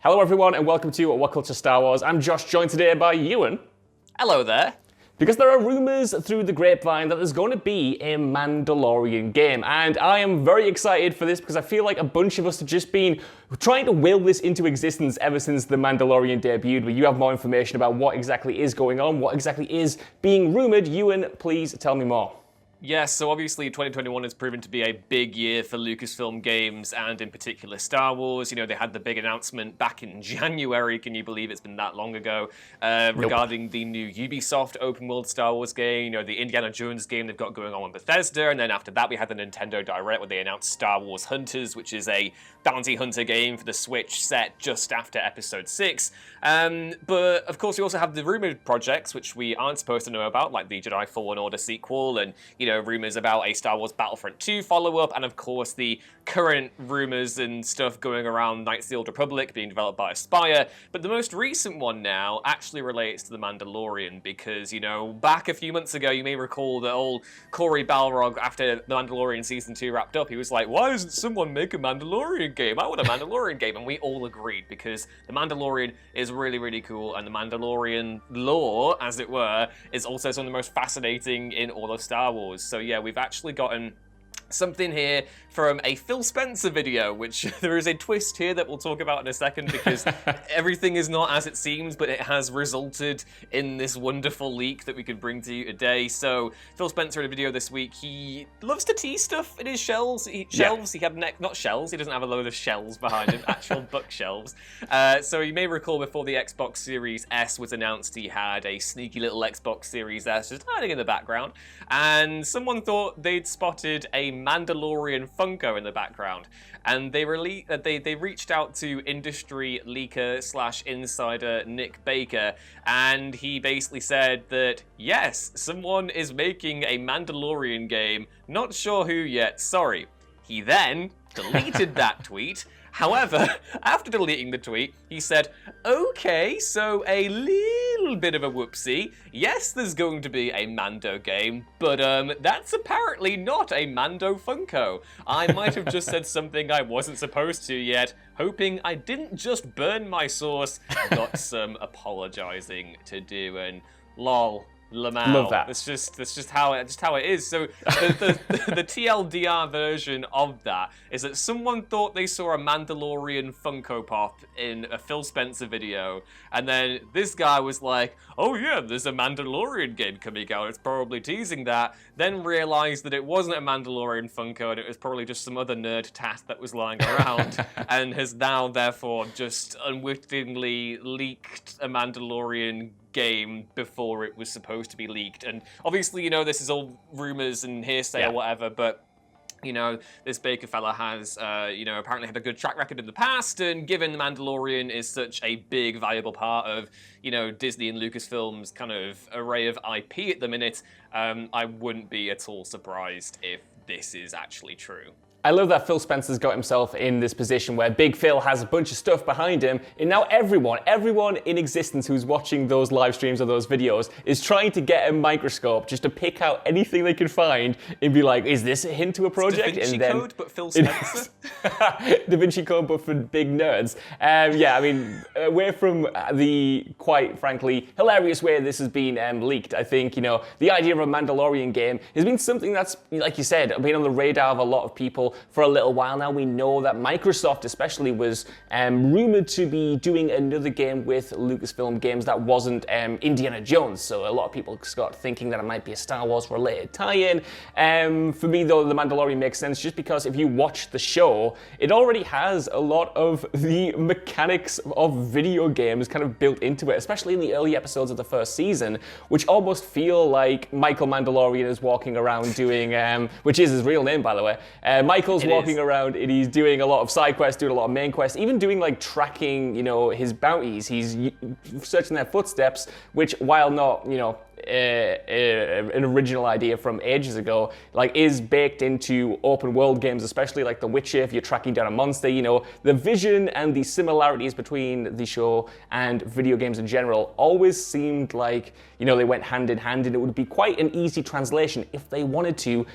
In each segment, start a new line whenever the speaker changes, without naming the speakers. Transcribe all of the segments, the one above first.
Hello everyone and welcome to What Culture Star Wars. I'm Josh, joined today by Ewan.
Hello there.
Because there are rumours through the grapevine that there's going to be a Mandalorian game. And I am very excited for this because I feel like a bunch of us have just been trying to will this into existence ever since The Mandalorian debuted. But you have more information about what exactly is going on, what exactly is being rumoured. Ewan, please tell me more.
Yes, so obviously 2021 has proven to be a big year for Lucasfilm Games and in particular Star Wars. You know, they had the big announcement back in January, can you believe it's been that long ago, regarding the new Ubisoft open world Star Wars game, you know, the Indiana Jones game they've got going on with Bethesda, and then after that we had the Nintendo Direct where they announced Star Wars Hunters, which is a bounty hunter game for the Switch set just after Episode 6. But of course we also have the rumoured projects which we aren't supposed to know about, like the Jedi Fallen Order sequel and, you know, rumours about a Star Wars Battlefront 2 follow-up, and of course the current rumours and stuff going around Knights of the Old Republic being developed by Aspyr. But the most recent one now actually relates to The Mandalorian because, you know, back a few months ago you may recall that old Corey Balrog, after The Mandalorian Season 2 wrapped up, he was like, why doesn't someone make a Mandalorian game? I want a Mandalorian game. And we all agreed because The Mandalorian is really, really cool, and the Mandalorian lore, as it were, is also some of the most fascinating in all of Star Wars. So yeah, we've actually gotten something here from a Phil Spencer video, which there is a twist here that we'll talk about in a second because everything is not as it seems, but it has resulted in this wonderful leak that we could bring to you today. So Phil Spencer in a video this week, he loves to tease stuff in his shelves. He had not shells, he doesn't have a load of shells behind him, actual bookshelves. So you may recall before the Xbox Series S was announced, he had a sneaky little Xbox Series S just hiding in the background, and someone thought they'd spotted a Mandalorian Funko in the background, and they reached out to industry leaker / insider Nick Baker, and he basically said that yes, someone is making a Mandalorian game, not sure who yet, sorry. He then deleted that tweet. However, after deleting the tweet, he said, okay, so a little bit of a whoopsie. Yes, there's going to be a Mando game, but that's apparently not a Mando Funko. I might have just said something I wasn't supposed to yet, hoping I didn't just burn my source. Got some apologizing to do, and lol. Lamau.
Love that.
That's just how it is. So the TLDR version of that is that someone thought they saw a Mandalorian Funko Pop in a Phil Spencer video, and then this guy was like, oh yeah, there's a Mandalorian game coming out, it's probably teasing that, then realized that it wasn't a Mandalorian Funko and it was probably just some other nerd tat that was lying around, and has now therefore just unwittingly leaked a Mandalorian game before it was supposed to be leaked. And obviously, you know, this is all rumors and hearsay or whatever, but you know, this Baker fella has, you know, apparently had a good track record in the past, and given The Mandalorian is such a big, valuable part of, you know, Disney and Lucasfilm's kind of array of IP at the minute, I wouldn't be at all surprised if this is actually true.
I love that Phil Spencer's got himself in this position where Big Phil has a bunch of stuff behind him, and now everyone in existence who's watching those live streams or those videos is trying to get a microscope just to pick out anything they can find and be like, is this a hint to a project?
It's Da Vinci Code, but Phil Spencer?
Da Vinci Code, but for big nerds. Yeah, I mean, away from the, quite frankly, hilarious way this has been leaked, I think, you know, the idea of a Mandalorian game has been something that's, like you said, been on the radar of a lot of people for a little while now. We know that Microsoft especially was rumored to be doing another game with Lucasfilm Games that wasn't Indiana Jones, so a lot of people got thinking that it might be a Star Wars related tie-in. For me though, The Mandalorian makes sense just because if you watch the show, it already has a lot of the mechanics of video games kind of built into it, especially in the early episodes of the first season, which almost feel like Michael Mandalorian is walking around doing, which is his real name by the way, Michael's walking around and he's doing a lot of side quests, doing a lot of main quests, even doing like tracking, you know, his bounties. He's searching their footsteps, which while not, you know, an original idea from ages ago, like is baked into open world games, especially like The Witcher. If you're tracking down a monster, you know, the vision and the similarities between the show and video games in general always seemed like, you know, they went hand in hand, and it would be quite an easy translation if they wanted to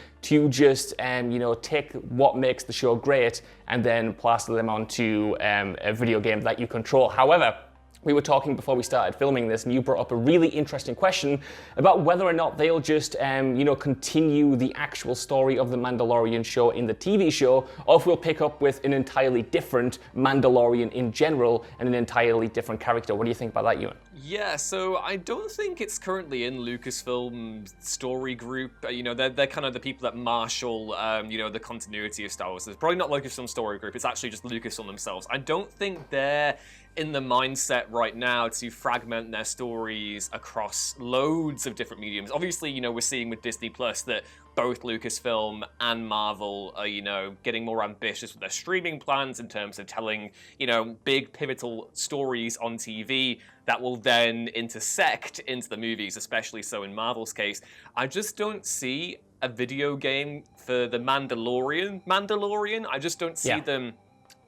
just, you know, take what makes the show great and then plaster them onto a video game that you control. However, we were talking before we started filming this, and you brought up a really interesting question about whether or not they'll just, you know, continue the actual story of the Mandalorian show in the TV show, or if we'll pick up with an entirely different Mandalorian in general and an entirely different character. What do you think about that, Ewan?
Yeah, so I don't think it's currently in Lucasfilm's story group. You know, they're kind of the people that marshal, you know, the continuity of Star Wars. It's probably not Lucasfilm story group. It's actually just Lucasfilm themselves. I don't think they're in the mindset right now to fragment their stories across loads of different mediums. Obviously, you know, we're seeing with Disney Plus that both Lucasfilm and Marvel are, you know, getting more ambitious with their streaming plans in terms of telling, you know, big pivotal stories on TV that will then intersect into the movies, especially so in Marvel's case. I just don't see a video game for the Mandalorian. I just don't see them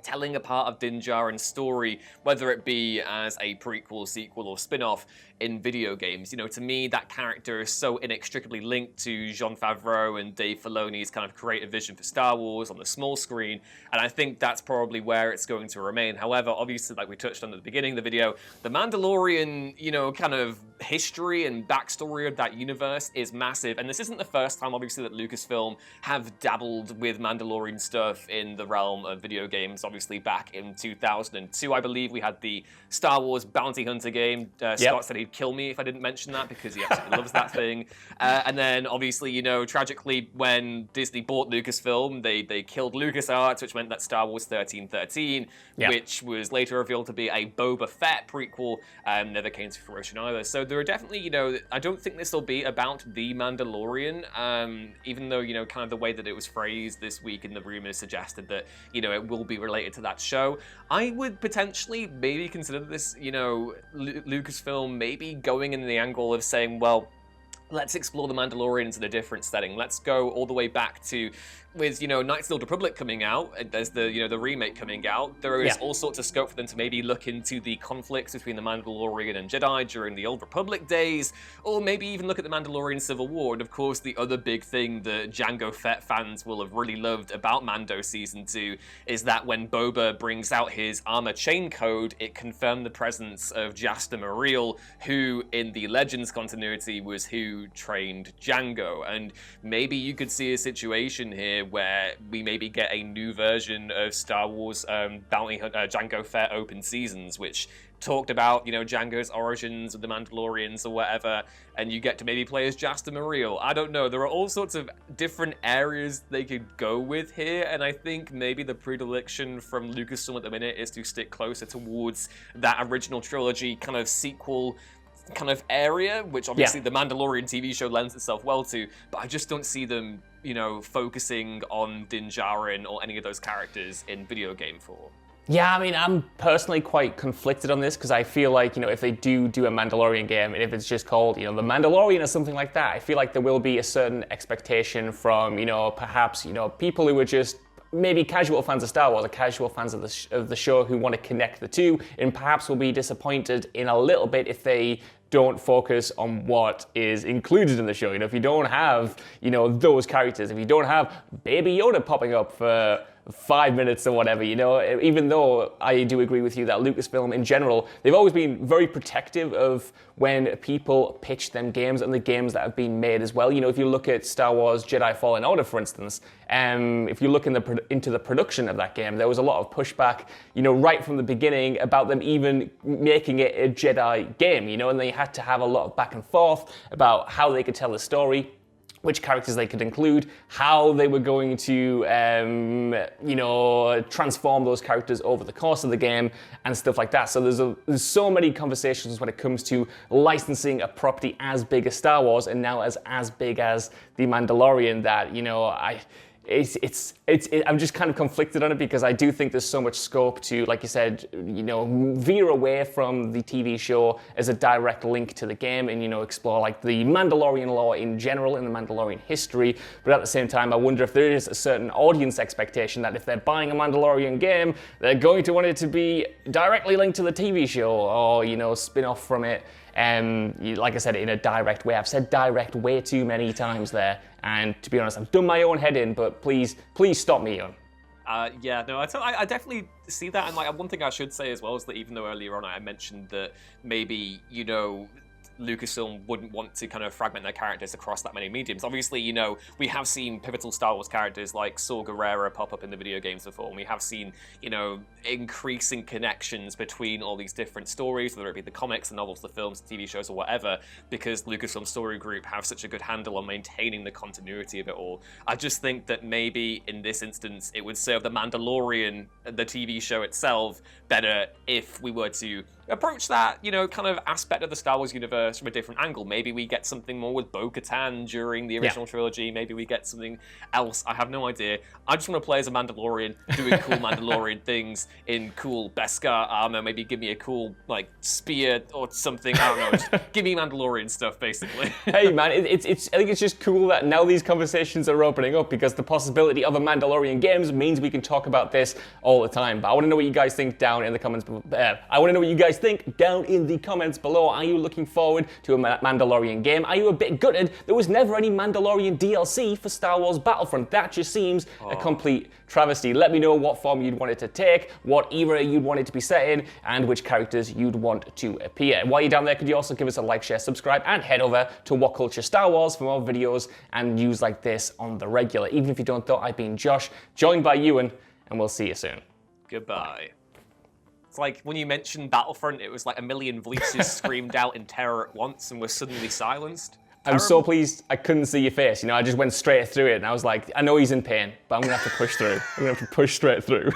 telling a part of Din Djarin's story, whether it be as a prequel, sequel, or spin-off in video games. You know, to me, that character is so inextricably linked to Jon Favreau and Dave Filoni's kind of creative vision for Star Wars on the small screen, and I think that's probably where it's going to remain. However, obviously, like we touched on at the beginning of the video, the Mandalorian, you know, kind of history and backstory of that universe is massive, and this isn't the first time, obviously, that Lucasfilm have dabbled with Mandalorian stuff in the realm of video games. Obviously, back in 2002, I believe, we had the Star Wars Bounty Hunter game. Scott said he'd kill me if I didn't mention that because he absolutely loves that thing. And then, obviously, you know, tragically, when Disney bought Lucasfilm, they killed LucasArts, which meant that Star Wars 1313, which was later revealed to be a Boba Fett prequel, never came to fruition either. So there are definitely, you know, I don't think this will be about the Mandalorian, even though, you know, kind of the way that it was phrased this week in the rumors suggested that, you know, it will be related to that show. I would potentially maybe consider this, you know, Lucasfilm maybe going in the angle of saying, well, let's explore the Mandalorians in a different setting. Let's go all the way back to, with, you know, Knights of the Old Republic coming out, there's the, you know, the remake coming out, there is all sorts of scope for them to maybe look into the conflicts between the Mandalorian and Jedi during the Old Republic days, or maybe even look at the Mandalorian Civil War. And of course, the other big thing that Jango Fett fans will have really loved about Mando Season 2 is that when Boba brings out his armor chain code, it confirmed the presence of Jasta Mareel, who in the Legends continuity was who trained Jango. And maybe you could see a situation here where we maybe get a new version of Star Wars Bounty Hunter, Jango Fett Open Seasons, which talked about, you know, Jango's origins of the Mandalorians or whatever, and you get to maybe play as Jasta Mareel. I don't know. There are all sorts of different areas they could go with here, and I think maybe the predilection from Lucasfilm at the minute is to stick closer towards that original trilogy kind of sequel kind of area, which obviously the Mandalorian TV show lends itself well to, but I just don't see them, you know, focusing on Din Djarin or any of those characters in video game form.
Yeah, I mean, I'm personally quite conflicted on this because I feel like, you know, if they do a Mandalorian game, and if it's just called, you know, The Mandalorian or something like that, I feel like there will be a certain expectation from, you know, perhaps, you know, people who are just maybe casual fans of Star Wars or casual fans of the show who want to connect the two, and perhaps will be disappointed in a little bit if they don't focus on what is included in the show. You know, if you don't have, you know, those characters, if you don't have Baby Yoda popping up for 5 minutes or whatever, you know, even though I do agree with you that Lucasfilm in general, they've always been very protective of when people pitch them games and the games that have been made as well. You know, if you look at Star Wars Jedi Fallen Order, for instance, if you look into the production of that game, there was a lot of pushback, you know, right from the beginning about them even making it a Jedi game, you know, and they had to have a lot of back and forth about how they could tell the story, which characters they could include, how they were going to, you know, transform those characters over the course of the game and stuff like that. So there's so many conversations when it comes to licensing a property as big as Star Wars and now as big as The Mandalorian that, you know, I'm just kind of conflicted on it because I do think there's so much scope to, like you said, veer away from the TV show as a direct link to the game and, explore like the Mandalorian lore in general and the Mandalorian history. But at the same time, I wonder if there is a certain audience expectation that if they're buying a Mandalorian game, they're going to want it to be directly linked to the TV show or, spin off from it. Like I said, in a direct way. I've said direct way too many times there, and to be honest, I've done my own head in, but please stop me, Ewan.
I definitely see that, and like one thing I should say as well is that even though earlier on I mentioned that maybe, Lucasfilm wouldn't want to kind of fragment their characters across that many mediums. Obviously, we have seen pivotal Star Wars characters like Saw Gerrera pop up in the video games before, and we have seen, increasing connections between all these different stories, whether it be the comics, the novels, the films, the TV shows, or whatever, because Lucasfilm Story Group have such a good handle on maintaining the continuity of it all. I just think that maybe in this instance, it would serve the Mandalorian, the TV show itself, better if we were to approach that, kind of aspect of the Star Wars universe from a different angle. Maybe we get something more with Bo-Katan during the original trilogy. Maybe we get something else. I have no idea. I just want to play as a Mandalorian, doing cool Mandalorian things in cool Beskar armor. Maybe give me a cool, spear or something. I don't know. Just give me Mandalorian stuff, basically.
Hey, man, I think it's just cool that now these conversations are opening up because the possibility of a Mandalorian games means we can talk about this all the time. But I want to know what you guys think down in the comments. Think down in the comments below. Are you looking forward to a Mandalorian game? Are you a bit gutted there was never any Mandalorian DLC for Star Wars Battlefront? That just seems a complete travesty. Let me know what form you'd want it to take, what era you'd want it to be set in, and which characters you'd want to appear. While you're down there, could you also give us a like, share, subscribe, and head over to What Culture Star Wars for more videos and news like this on the regular. Even if you don't know, I've been Josh, joined by Ewan, and we'll see you soon.
Goodbye. It's like when you mentioned Battlefront, it was like a million voices screamed out in terror at once and were suddenly silenced.
I'm so pleased I couldn't see your face. I just went straight through it and I was like, I know he's in pain, but I'm gonna have to push through. I'm gonna have to push straight through.